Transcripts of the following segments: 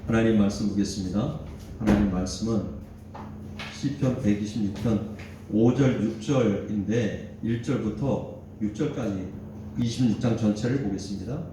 하나님 말씀 보겠습니다. 하나님 말씀은 시편 126편 5절 6절인데 1절부터 6절까지 26장 전체를 보겠습니다.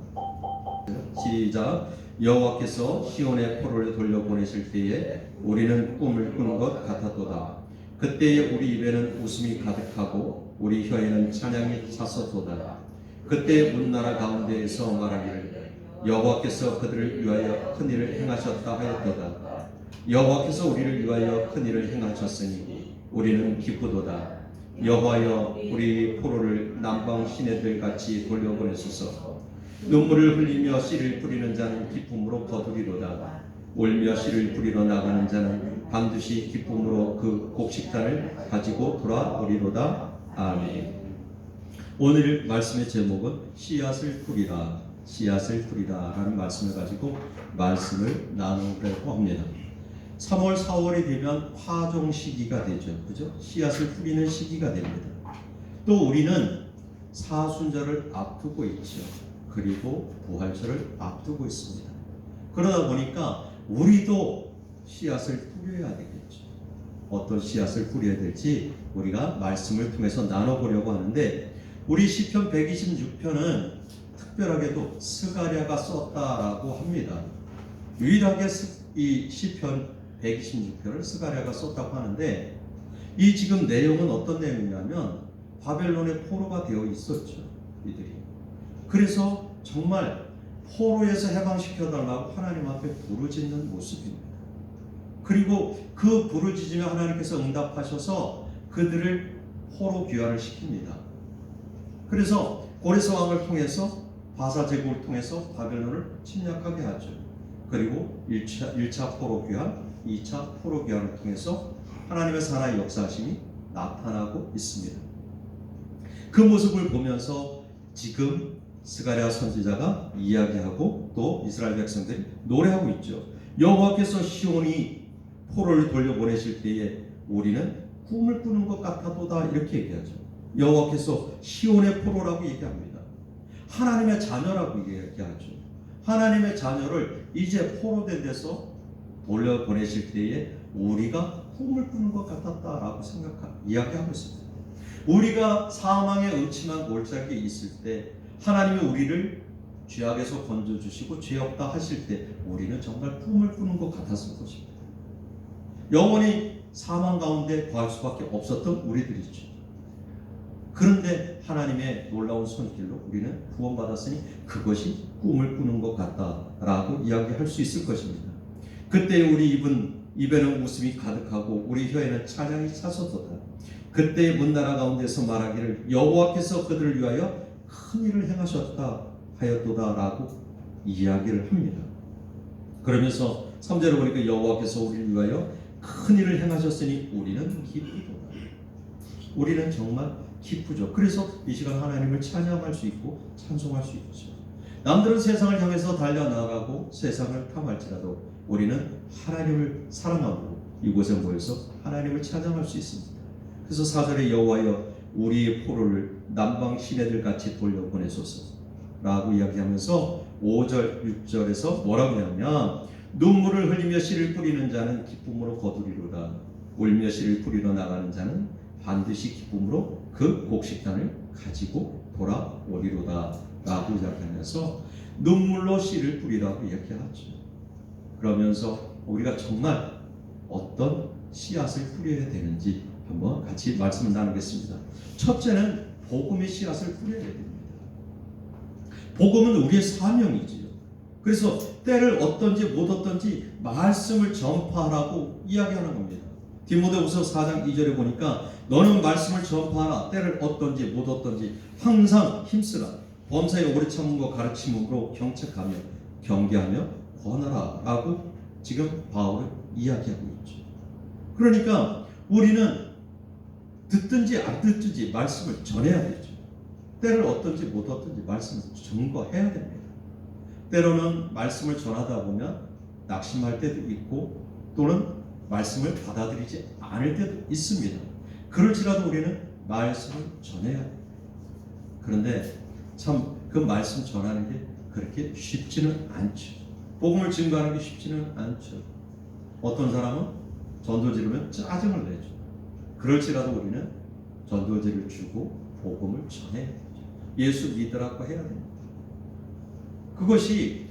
시작. 여호와께서 시온의 포로를 돌려보내실 때에 우리는 꿈을 꾸는 것 같았도다. 그때에 우리 입에는 웃음이 가득하고 우리 혀에는 찬양이 찼었도다. 그때 문나라 가운데에서 말하기를 여호와께서 그들을 위하여 큰 일을 행하셨다 하였도다. 여호와께서 우리를 위하여 큰 일을 행하셨으니 우리는 기쁘도다. 여호와여 우리 포로를 남방 시내들 같이 돌려보내소서. 눈물을 흘리며 씨를 뿌리는 자는 기쁨으로 거두리로다. 울며 씨를 뿌리러 나가는 자는 반드시 기쁨으로 그 곡식단을 가지고 돌아오리로다. 아멘. 오늘 말씀의 제목은 씨앗을 뿌리라, 씨앗을 뿌리라 라는 말씀을 가지고 말씀을 나누려고 합니다. 3월, 4월이 되면 화종 시기가 되죠. 그죠? 씨앗을 뿌리는 시기가 됩니다. 또 우리는 사순절을 앞두고 있죠. 그리고 부활절을 앞두고 있습니다. 그러다 보니까 우리도 씨앗을 뿌려야 되겠죠. 어떤 씨앗을 뿌려야 될지 우리가 말씀을 통해서 나눠보려고 하는데, 우리 시편 126편은 특별하게도 스가랴가 썼다라고 합니다. 유일하게 이 시편 126편을 스가랴가 썼다고 하는데, 이 지금 내용은 어떤 내용이냐면 바벨론의 포로가 되어 있었죠, 이들이. 그래서 정말 포로에서 해방시켜달라고 하나님 앞에 부르짖는 모습입니다. 그리고 그 부르짖으며 하나님께서 응답하셔서 그들을 포로 귀환을 시킵니다. 그래서 고레스 왕을 통해서 바사 제국을 통해서 바벨론을 침략하게 하죠. 그리고 1차 포로 귀환, 2차 포로 귀환을 통해서 하나님의 살아의 역사하심이 나타나고 있습니다. 그 모습을 보면서 지금 스가랴 선지자가 이야기하고 또 이스라엘 백성들이 노래하고 있죠. 여호와께서 시온이 포로를 돌려보내실 때에 우리는 꿈을 꾸는 것 같아도다, 이렇게 얘기하죠. 여호와께서 시온의 포로라고 얘기합니다. 하나님의 자녀라고 얘기하죠. 하나님의 자녀를 이제 포로된 데서 돌려보내실 때에 우리가 꿈을 꾸는 것 같았다라고 이야기하고 있습니다. 우리가 사망의 음침한 골짜기에 있을 때 하나님이 우리를 죄악에서 건져주시고 죄 없다 하실 때 우리는 정말 꿈을 꾸는 것 같았을 것입니다. 영원히 사망 가운데 거할 수밖에 없었던 우리들이죠. 그런데 하나님의 놀라운 손길로 우리는 구원받았으니 그것이 꿈을 꾸는 것 같다라고 이야기할 수 있을 것입니다. 그때 우리 입에는 웃음이 가득하고 우리 혀에는 찬양이 차서도다. 그때 문나라 가운데서 말하기를 여호와께서 그들을 위하여 큰 일을 행하셨다 하였도다라고 이야기를 합니다. 그러면서 3절에 보니까 여호와께서 우리를 위하여 큰 일을 행하셨으니 우리는 기쁘도다. 우리는 정말 기쁘죠. 그래서 이 시간 하나님을 찬양할 수 있고 찬송할 수 있죠. 남들은 세상을 향해서 달려나가고 세상을 탐할지라도 우리는 하나님을 사랑하고 이곳에 모여서 하나님을 찬양할 수 있습니다. 그래서 4절에 여호와여 우리의 포로를 남방 시내들 같이 돌려보내소서 라고 이야기하면서 5절 6절에서 뭐라고 하냐면 눈물을 흘리며 씨를 뿌리는 자는 기쁨으로 거두리로다. 울며 씨를 뿌리러 나가는 자는 반드시 기쁨으로 그 곡식단을 가지고 돌아오리로다 라고 이야기하면서 눈물로 씨를 뿌리라고 이야기하죠. 그러면서 우리가 정말 어떤 씨앗을 뿌려야 되는지 한번 같이 말씀을 나누겠습니다. 첫째는 복음의 씨앗을 뿌려야 됩니다. 복음은 우리의 사명이지요. 그래서 때를 얻든지 못 얻든지 말씀을 전파하라고 이야기하는 겁니다. 디모데후서 4장 2절에 보니까 너는 말씀을 전파하라. 때를 얻든지 못 얻든지 항상 힘쓰라. 범사에 오래 참음과 가르침으로 경책하며 경계하며 권하라 라고 지금 바울은 이야기하고 있죠. 그러니까 우리는 듣든지 안 듣든지 말씀을 전해야 되죠. 때를 얻든지 못 얻든지 말씀을 전거해야 됩니다. 때로는 말씀을 전하다 보면 낙심할 때도 있고 또는 말씀을 받아들이지 않을 때도 있습니다. 그럴지라도 우리는 말씀을 전해야 돼요. 그런데 참 그 말씀 전하는 게 그렇게 쉽지는 않죠. 복음을 증거하는 게 쉽지는 않죠. 어떤 사람은 전도지르면 짜증을 내죠. 그럴지라도 우리는 전도지를 주고 복음을 전해야 되죠. 예수 믿으라고 해야 됩니다. 그것이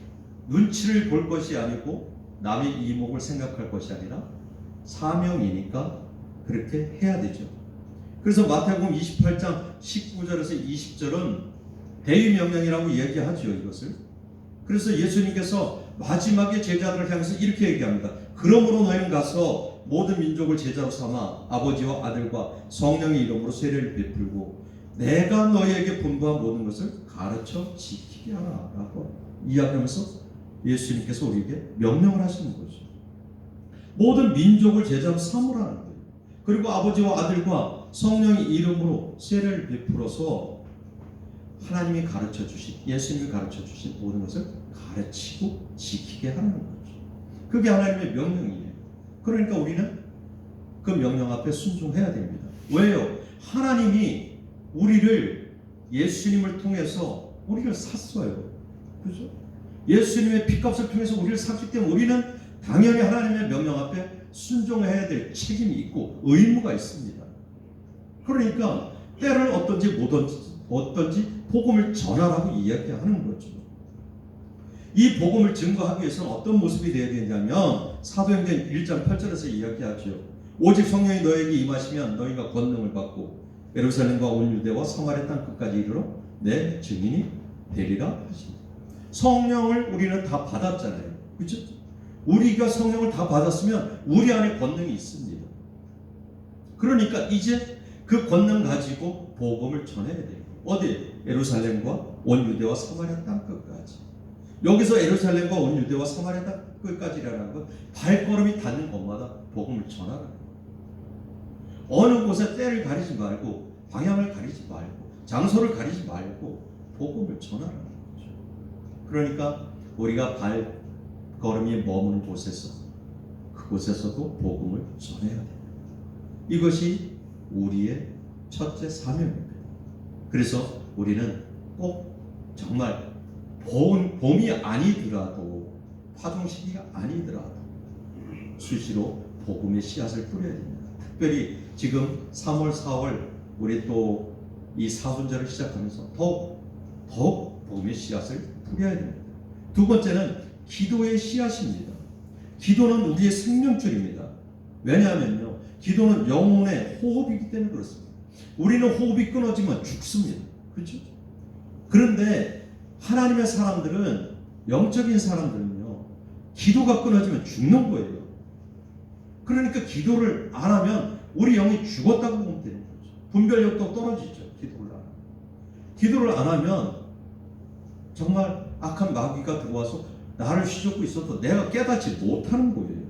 눈치를 볼 것이 아니고 남의 이목을 생각할 것이 아니라 사명이니까 그렇게 해야 되죠. 그래서 마태복음 28장 19절에서 20절은 대위명령이라고 얘기하죠. 이것을. 그래서 예수님께서 마지막에 제자들을 향해서 이렇게 얘기합니다. 그러므로 너희는 가서 모든 민족을 제자로 삼아 아버지와 아들과 성령의 이름으로 세례를 베풀고 내가 너희에게 분부한 모든 것을 가르쳐 지키게 하라 라고 이야기하면서 예수님께서 우리에게 명령을 하시는 거죠. 모든 민족을 제자로 삼으라는 거예요. 그리고 아버지와 아들과 성령의 이름으로 세례를 베풀어서 하나님이 가르쳐 주신, 예수님이 가르쳐 주신 모든 것을 가르치고 지키게 하는 거죠. 그게 하나님의 명령이에요. 그러니까 우리는 그 명령 앞에 순종해야 됩니다. 왜요? 하나님이 우리를, 예수님을 통해서 우리를 샀어요. 그죠? 예수님의 피값을 통해서 우리를 샀기 때문에 우리는 당연히 하나님의 명령 앞에 순종해야 될 책임이 있고 의무가 있습니다. 그러니까 때를 어떤지 어떤지 복음을 전하라고 이야기하는 거죠. 이 복음을 증거하기 위해서는 어떤 모습이 되어야 되냐면 사도행전 1장 8절에서 이야기하죠. 오직 성령이 너에게 임하시면 너희가 권능을 받고 예루살렘과 온 유대와 사마리아 땅 끝까지 이르러 내 증인이 되리라 하십니다. 성령을 우리는 다 받았잖아요. 그렇죠? 우리가 성령을 다 받았으면 우리 안에 권능이 있습니다. 그러니까 이제 그 권능 가지고 복음을 전해야 돼요. 어디? 예루살렘과 온 유대와 사마리아 땅 끝까지. 여기서 예루살렘과 온 유대와 사마리아 땅 끝까지라는 건 발걸음이 닿는 곳마다 복음을 전하라는 거예요. 어느 곳에 때를 가리지 말고 방향을 가리지 말고 장소를 가리지 말고 복음을 전하라는 거죠. 그러니까 우리가 발걸음이 머무는 곳에서 그곳에서도 복음을 전해야 됩니다. 이것이 우리의 첫째 사명입니다. 그래서 우리는 꼭 정말 봄이 아니더라도 파종 시기가 아니더라도 수시로 복음의 씨앗을 뿌려야 됩니다. 특별히 지금 3월, 4월 우리 또 이 사순절을 시작하면서 더욱 복음의 씨앗을 뿌려야 됩니다. 두 번째는 기도의 씨앗입니다. 기도는 우리의 생명줄입니다. 왜냐하면요, 기도는 영혼의 호흡이기 때문에 그렇습니다. 우리는 호흡이 끊어지면 죽습니다. 그렇죠? 그런데 하나님의 사람들은, 영적인 사람들은요, 기도가 끊어지면 죽는 거예요. 그러니까 기도를 안 하면 우리 영이 죽었다고 보면 되는 거죠. 분별력도 떨어지죠. 기도를 안 하면 정말 악한 마귀가 들어와서 나를 휘젓고 있어도 내가 깨닫지 못하는 거예요.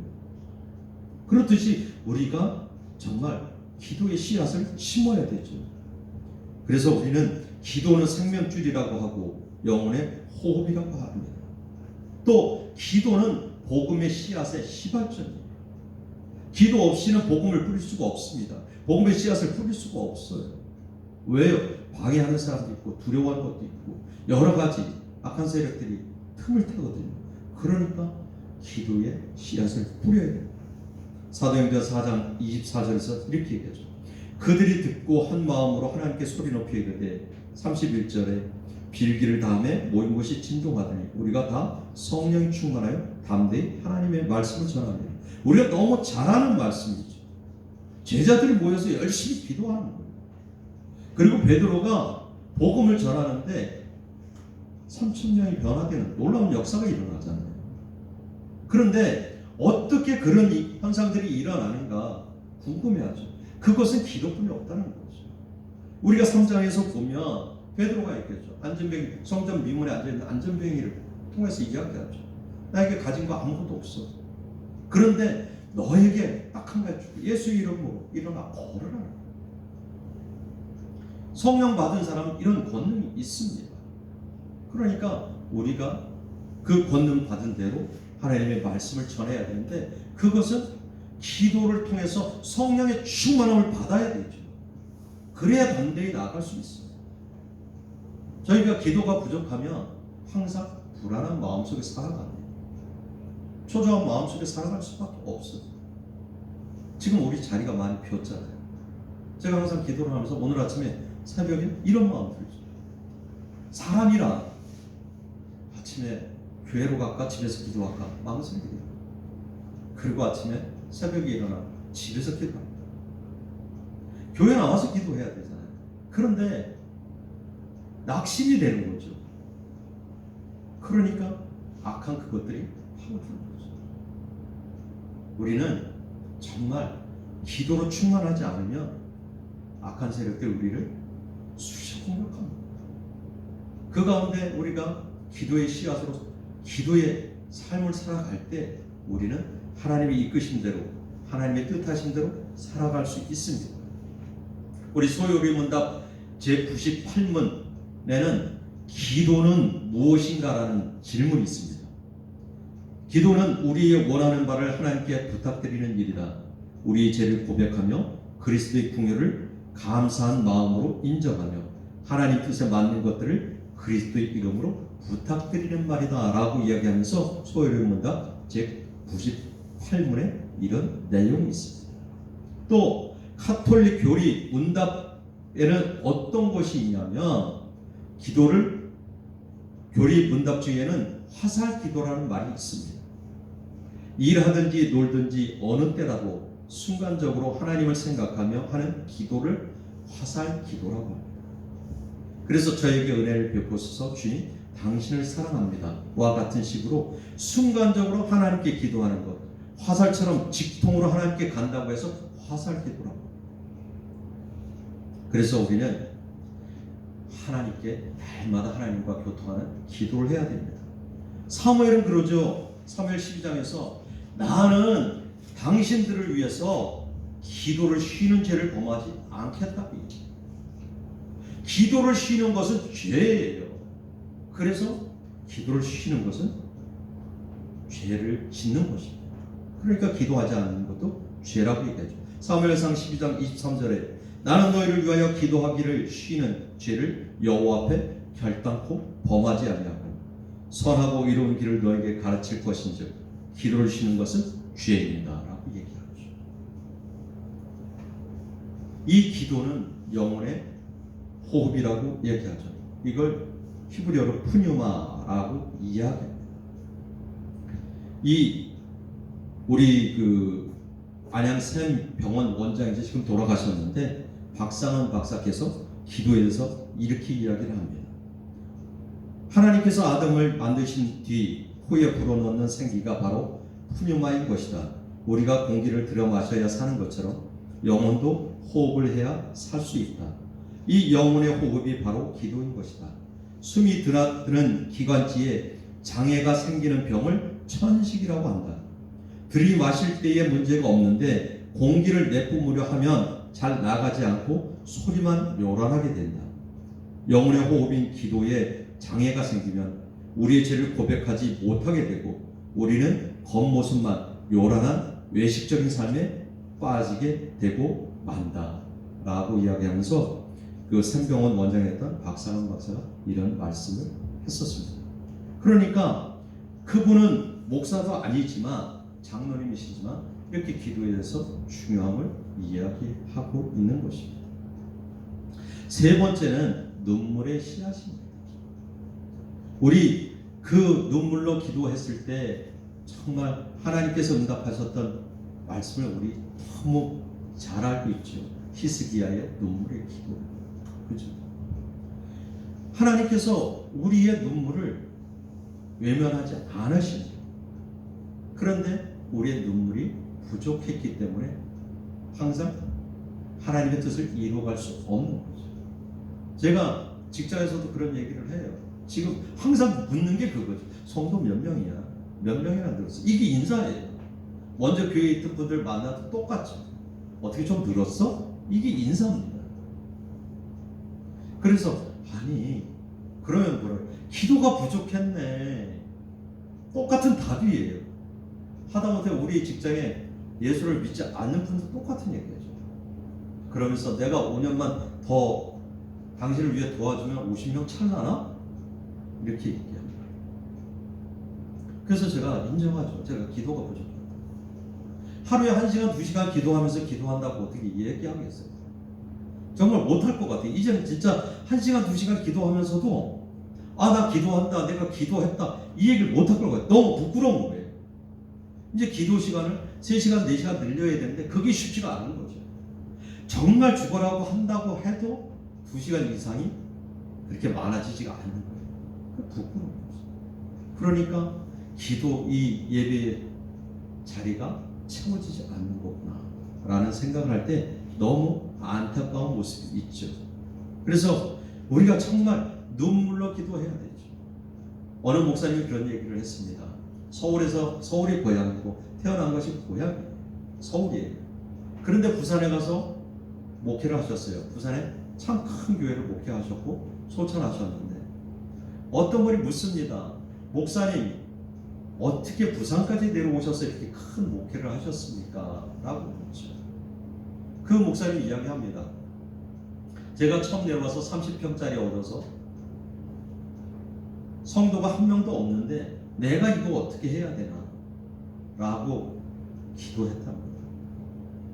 그렇듯이 우리가 정말 기도의 씨앗을 심어야 되죠. 그래서 우리는 기도는 생명줄이라고 하고 영혼의 호흡이라고 합니다. 또 기도는 복음의 씨앗의 시발점이에요. 기도 없이는 복음을 뿌릴 수가 없습니다. 복음의 씨앗을 뿌릴 수가 없어요. 왜요? 방해하는 사람도 있고 두려워하는 것도 있고 여러 가지 악한 세력들이 틈을 타거든요. 그러니까 기도의 씨앗을 뿌려야 돼요. 사도행전 4장 24절에서 이렇게 얘기하죠. 그들이 듣고 한 마음으로 하나님께 소리 높이 이르되 31절에 빌기를 다음에 모인 곳이 진동하더니 우리가 다 성령이 충만하여 담대히 하나님의 말씀을 전합니다. 우리가 너무 잘하는 말씀이죠. 제자들이 모여서 열심히 기도하는 거예요. 그리고 베드로가 복음을 전하는데 3,000명이 변화되는 놀라운 역사가 일어나잖아요. 그런데 어떻게 그런 현상들이 일어나는가 궁금해하죠. 그것은 기도뿐이 없다는 거죠. 우리가 3장에서 보면 베드로가 얘기했죠. 안전뱅이, 성전 미문에 앉아있는 안전뱅이를 통해서 이야기하죠. 나에게 가진 거 아무것도 없어. 그런데 너에게 딱 한 가지 주고 예수 이름으로 일어나 걸으라. 성령 받은 사람은 이런 권능이 있습니다. 그러니까 우리가 그 권능 받은 대로 하나님의 말씀을 전해야 되는데 그것은 기도를 통해서 성령의 충만함을 받아야 되죠. 그래야 담대히 나아갈 수 있어요. 저희가 기도가 부족하면 항상 불안한 마음속에 살아갑니다. 초조한 마음속에 살아갈 수밖에 없어요. 지금 우리 자리가 많이 비었잖아요. 제가 항상 기도를 하면서 오늘 아침에 새벽에 이런 마음 들죠. 사람이라 아침에 교회로 갈까 집에서 기도할까 망설이게. 그리고 아침에 새벽에 일어나 집에서 기도합니다. 교회 나와서 기도해야 되잖아요. 그런데 낙심이 되는 거죠. 그러니까 악한 그것들이 파고드는 거죠. 우리는 정말 기도로 충만하지 않으면 악한 세력들 우리를 수시로 공격합니다. 그 가운데 우리가 기도의 씨앗으로 기도의 삶을 살아갈 때 우리는 하나님이 이끄신 대로 하나님의 뜻하신 대로 살아갈 수 있습니다. 우리 소요리 문답 제98문에는 기도는 무엇인가라는 질문이 있습니다. 기도는 우리의 원하는 바를 하나님께 부탁드리는 일이다. 우리의 죄를 고백하며 그리스도의 궁유를 감사한 마음으로 인정하며 하나님 뜻에 맞는 것들을 그리스도의 이름으로 부탁드리는 말이다 라고 이야기하면서 소요리 문답 제98문에 이런 내용이 있습니다. 또 카톨릭 교리 문답에는 어떤 것이 있냐면 기도를 교리 문답 중에는 화살 기도라는 말이 있습니다. 일하든지 놀든지 어느 때라도 순간적으로 하나님을 생각하며 하는 기도를 화살 기도라고 합니다. 그래서 저에게 은혜를 베푸소서 주님 당신을 사랑합니다 와 같은 식으로 순간적으로 하나님께 기도하는 것, 화살처럼 직통으로 하나님께 간다고 해서 화살 기도라고 합니다. 그래서 우리는 하나님께 날마다 하나님과 교통하는 기도를 해야 됩니다. 사무엘은 그러죠. 사무엘 12장에서 나는 당신들을 위해서 기도를 쉬는 죄를 범하지 않겠다고 얘기해요. 기도를 쉬는 것은 죄예요. 그래서 기도를 쉬는 것은 죄를 짓는 것입니다. 그러니까 기도하지 않는 것도 죄라고 얘기하죠. 사무엘상 12장 23절에 나는 너희를 위하여 기도하기를 쉬는 죄를 여호와 앞에 결단코 범하지 아니하고 선하고 이로운 길을 너에게 가르칠 것인즉 기도를 쉬는 것은 죄입니다 라고 얘기하죠. 이 기도는 영혼의 호흡이라고 얘기하죠. 이걸 히브리어로 푸뉴마라고 이야기합니다. 이 우리 안양샘병원 원장이죠. 지금 돌아가셨는데 박상원 박사께서 기도에 대해서 이렇게 이야기를 합니다. 하나님께서 아담을 만드신 뒤 코에 불어넣는 생기가 바로 푸뉴마인 것이다. 우리가 공기를 들여 마셔야 사는 것처럼 영혼도 호흡을 해야 살 수 있다. 이 영혼의 호흡이 바로 기도인 것이다. 숨이 드는 기관지에 장애가 생기는 병을 천식이라고 한다. 들이마실 때에 문제가 없는데 공기를 내뿜으려 하면 잘 나가지 않고 소리만 요란하게 된다. 영혼의 호흡인 기도에 장애가 생기면 우리의 죄를 고백하지 못하게 되고 우리는 겉모습만 요란한 외식적인 삶에 빠지게 되고 만다 라고 이야기하면서 그 샘병원 원장이었던 박상원 박사가 이런 말씀을 했었습니다. 그러니까 그분은 목사도 아니지만 장로님이시지만 이렇게 기도에 대해서 중요함을 이야기하고 있는 것입니다. 세 번째는 눈물의 씨앗입니다. 우리 그 눈물로 기도했을 때 정말 하나님께서 응답하셨던 말씀을 우리 너무 잘 알고 있죠. 히스기야의 눈물의 기도. 그죠? 하나님께서 우리의 눈물을 외면하지 않으십니다. 그런데 우리의 눈물이 부족했기 때문에 항상 하나님의 뜻을 이루어갈 수 없는 거죠. 제가 직장에서도 그런 얘기를 해요. 지금 항상 묻는 게 그거죠. 성도 몇 명이야? 몇 명이나 늘었어? 이게 인사예요. 먼저 교회에 있던 분들 만나도 똑같죠. 어떻게 좀 늘었어? 이게 인사입니다. 그래서 아니 그러면 뭐라 기도가 부족했네. 똑같은 답이에요. 하다못해 우리 직장에 예수를 믿지 않는 분도 똑같은 얘기죠. 그러면서 내가 5년만 더 당신을 위해 도와주면 50명 찰나나? 이렇게 얘기합니다. 그래서 제가 인정하죠. 제가 기도가 부족하다. 하루에 1시간, 2시간 기도하면서 기도한다고 어떻게 얘기하겠어요? 정말 못할 것 같아요. 이제는 진짜 1시간, 2시간 기도하면서도 나 기도한다, 내가 기도했다 이 얘기를 못할 것 같아요. 너무 부끄러운 거예요. 이제 기도 시간을 3시간, 4시간 늘려야 되는데 그게 쉽지가 않은 거죠. 정말 죽어라고 한다고 해도 2시간 이상이 그렇게 많아지지가 않는 거예요. 부끄러운 거죠. 그러니까 기도 이 예배 자리가 채워지지 않는 거구나 라는 생각을 할 때 너무 안타까운 모습이 있죠. 그래서 우리가 정말 눈물로 기도해야 되죠. 어느 목사님이 그런 얘기를 했습니다. 서울이 고향이고 태어난 것이 고향이에요. 서울이에요. 그런데 부산에 가서 목회를 하셨어요. 부산에 참 큰 교회를 목회하셨고 소천하셨는데 어떤 분이 묻습니다. 목사님 어떻게 부산까지 내려오셔서 이렇게 큰 목회를 하셨습니까? 라고 묻죠. 그 목사님이 이야기합니다. 제가 처음 내려와서 30평짜리 얻어서 성도가 한 명도 없는데 내가 이거 어떻게 해야 되나? 라고 기도했답니다.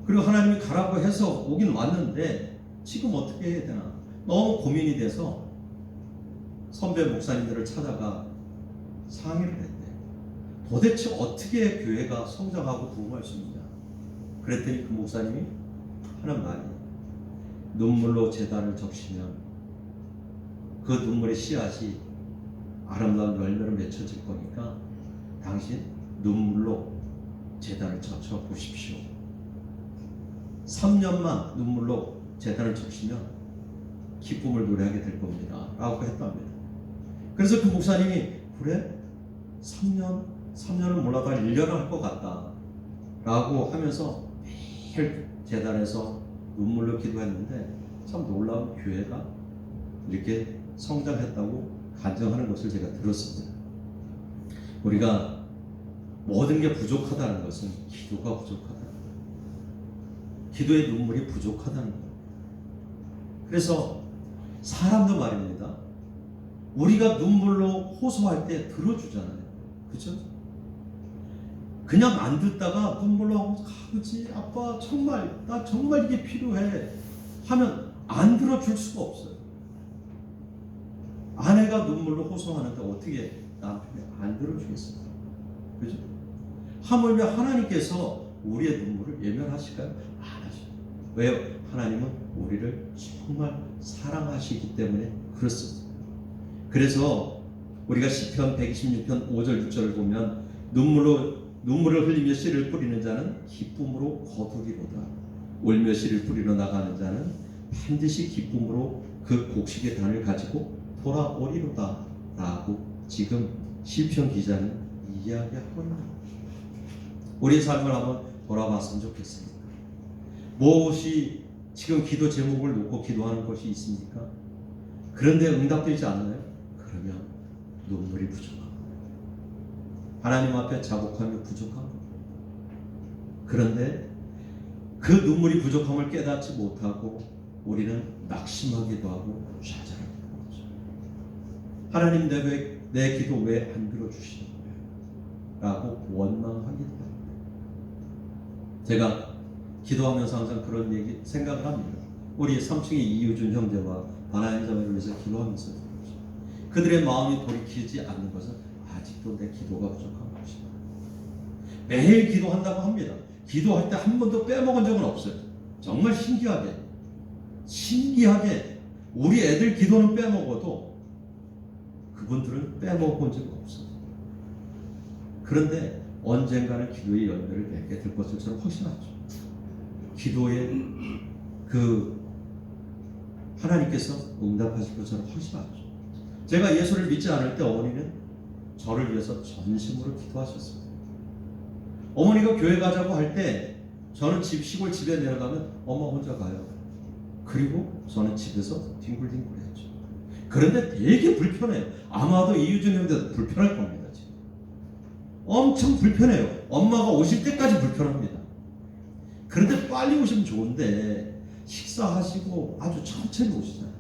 그리고 하나님이 가라고 해서 오긴 왔는데 지금 어떻게 해야 되나? 너무 고민이 돼서 선배 목사님들을 찾아가 상의를 했대요. 도대체 어떻게 교회가 성장하고 부흥할 수 있냐? 그랬더니 그 목사님이 하는 말이 눈물로 제단을 적시면 그 눈물의 씨앗이 아름다운 열매를 맺혀질 거니까 당신 눈물로 제단을 적셔 보십시오. 3년만 눈물로 제단을 적시면 기쁨을 노래하게 될 겁니다. 라고 했답니다. 그래서 그 목사님이 그래? 3년은 몰라도 1년을 할 것 같다 라고 하면서 매일 제단에서 눈물로 기도했는데 참 놀라운 교회가 이렇게 성장했다고 간증하는 것을 제가 들었습니다. 우리가 모든 게 부족하다는 것은 기도가 부족하다. 기도의 눈물이 부족하다는 거예요. 그래서 사람도 말입니다. 우리가 눈물로 호소할 때 들어주잖아요. 그죠? 그냥 안 듣다가 눈물로 하고 아버지, 아빠 정말 나 정말 이게 필요해 하면 안 들어줄 수가 없어요. 아내가 눈물로 호소하는데 어떻게 남편이 안 들어주겠습니까? 그죠? 하물며 하나님께서 우리의 눈물을 외면하실까요? 안 하셔요. 왜요? 하나님은 우리를 정말 사랑하시기 때문에 그렇습니다. 그래서 우리가 시편 126편 5절 6절을 보면 눈물을 흘리며 씨를 뿌리는 자는 기쁨으로 거두리로다. 울며 씨를 뿌리러 나가는 자는 반드시 기쁨으로 그 곡식의 단을 가지고 돌아오리로다 라고 지금 시편 기자는 이야기하고 있는 거예요. 우리의 삶을 한번 돌아봤으면 좋겠습니다. 무엇이 지금 기도 제목을 놓고 기도하는 것이 있습니까? 그런데 응답되지 않나요? 그러면 눈물이 부족한 거예요. 하나님 앞에 자복하며 부족한 거예요. 그런데 그 눈물이 부족함을 깨닫지 못하고 우리는 낙심하기도 하고 좌절하기도 하죠. 하나님 내 기도 왜 안 들어주시는 거예요? 라고 원망하기도 합니다. 제가 기도하면서 항상 그런 얘기 생각을 합니다. 우리 3층의 이유준 형제와 바나인 자매를 위해서 기도하면서 그들의 마음이 돌이키지 않는 것은 아직도 내 기도가 부족한 것이다. 매일 기도한다고 합니다. 기도할 때 한 번도 빼먹은 적은 없어요. 정말 신기하게 우리 애들 기도는 빼먹어도 그분들은 빼먹은 적이 없어요. 그런데 언젠가는 기도의 열매를 맺게 될 것을 저는 확신하죠. 기도의 하나님께서 응답하실 것을 확신하죠. 제가 예수를 믿지 않을 때 어머니는 저를 위해서 전심으로 기도하셨습니다. 어머니가 교회 가자고 할 때 저는 시골 집에 내려가면 엄마 혼자 가요. 그리고 저는 집에서 뒹굴뒹굴했죠. 그런데 되게 불편해요. 아마도 이유준 형제도 불편할 겁니다. 지금. 엄청 불편해요. 엄마가 오실 때까지 불편합니다. 그런데 빨리 오시면 좋은데 식사하시고 아주 천천히 오시잖아요.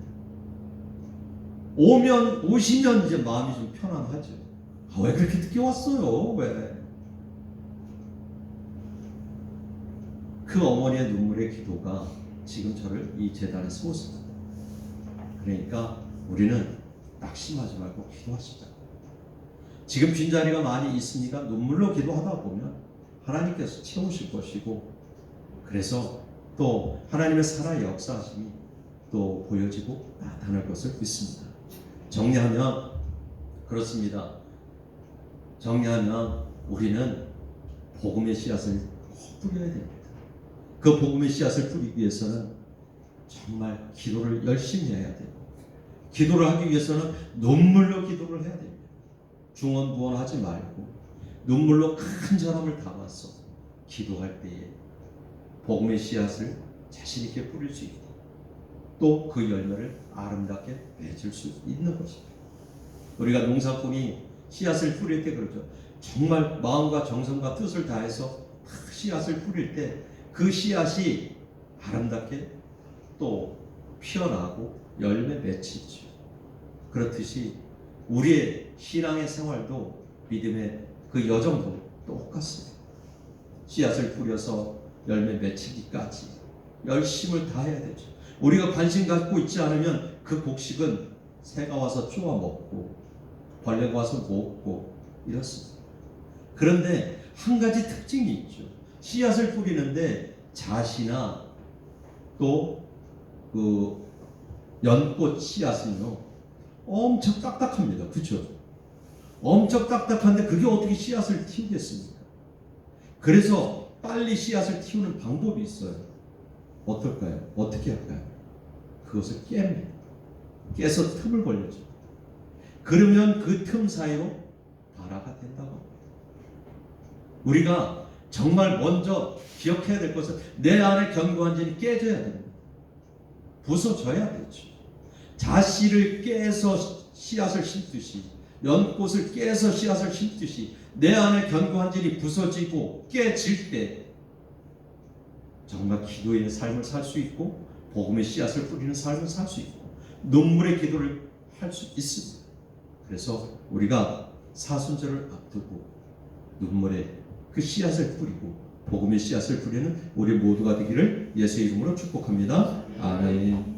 오시면 이제 마음이 좀 편안하죠. 왜 그렇게 늦게 왔어요? 왜? 그 어머니의 눈물의 기도가 지금 저를 이 재단에 세웠습니다. 그러니까 우리는 낙심하지 말고 기도하시자. 지금 빈자리가 많이 있으니까 눈물로 기도하다 보면 하나님께서 채우실 것이고, 그래서 또 하나님의 살아의 역사하심이 또 보여지고 나타날 것을 믿습니다. 정리하면 그렇습니다. 정리하면 우리는 복음의 씨앗을 꼭 뿌려야 됩니다. 그 복음의 씨앗을 뿌리기 위해서는 정말 기도를 열심히 해야 돼요. 기도를 하기 위해서는 눈물로 기도를 해야 됩니다. 중언부언하지 말고 눈물로 간절함을 담아서 기도할 때에 복음의 씨앗을 자신 있게 뿌릴 수 있고, 또 그 열매를 아름답게 맺을 수 있는 것입니다. 우리가 농사꾼이 씨앗을 뿌릴 때 그러죠. 정말 마음과 정성과 뜻을 다해서 씨앗을 뿌릴 때 그 씨앗이 아름답게 또 피어나고 열매 맺히죠. 그렇듯이 우리의 신앙의 생활도 믿음의 그 여정도 똑같습니다. 씨앗을 뿌려서 열매 맺히기까지 열심을 다해야 되죠. 우리가 관심 갖고 있지 않으면 그 곡식은 새가 와서 쪼아 먹고 벌레가 와서 먹고 이렇습니다. 그런데 한 가지 특징이 있죠. 씨앗을 뿌리는데 잣이나 또 그 연꽃 씨앗은요 엄청 딱딱합니다. 그렇죠? 엄청 딱딱한데 그게 어떻게 씨앗을 틔우겠습니까? 그래서 빨리 씨앗을 틔우는 방법이 있어요. 어떨까요? 어떻게 할까요? 그것을 깹니다. 깨서 틈을 벌려줘. 그러면 그 틈 사이로 발화가 된다고 합니다. 우리가 정말 먼저 기억해야 될 것은 내 안에 견고한 진이 깨져야 됩니다. 부서져야 되죠. 자씨를 깨서 씨앗을 심듯이, 연꽃을 깨서 씨앗을 심듯이 내 안에 견고한 진이 부서지고 깨질 때 정말 기도의 삶을 살 수 있고 복음의 씨앗을 뿌리는 삶을 살 수 있고 눈물의 기도를 할 수 있습니다. 그래서 우리가 사순절을 앞두고 눈물의 그 씨앗을 뿌리고 복음의 씨앗을 뿌리는 우리 모두가 되기를 예수의 이름으로 축복합니다. 아멘.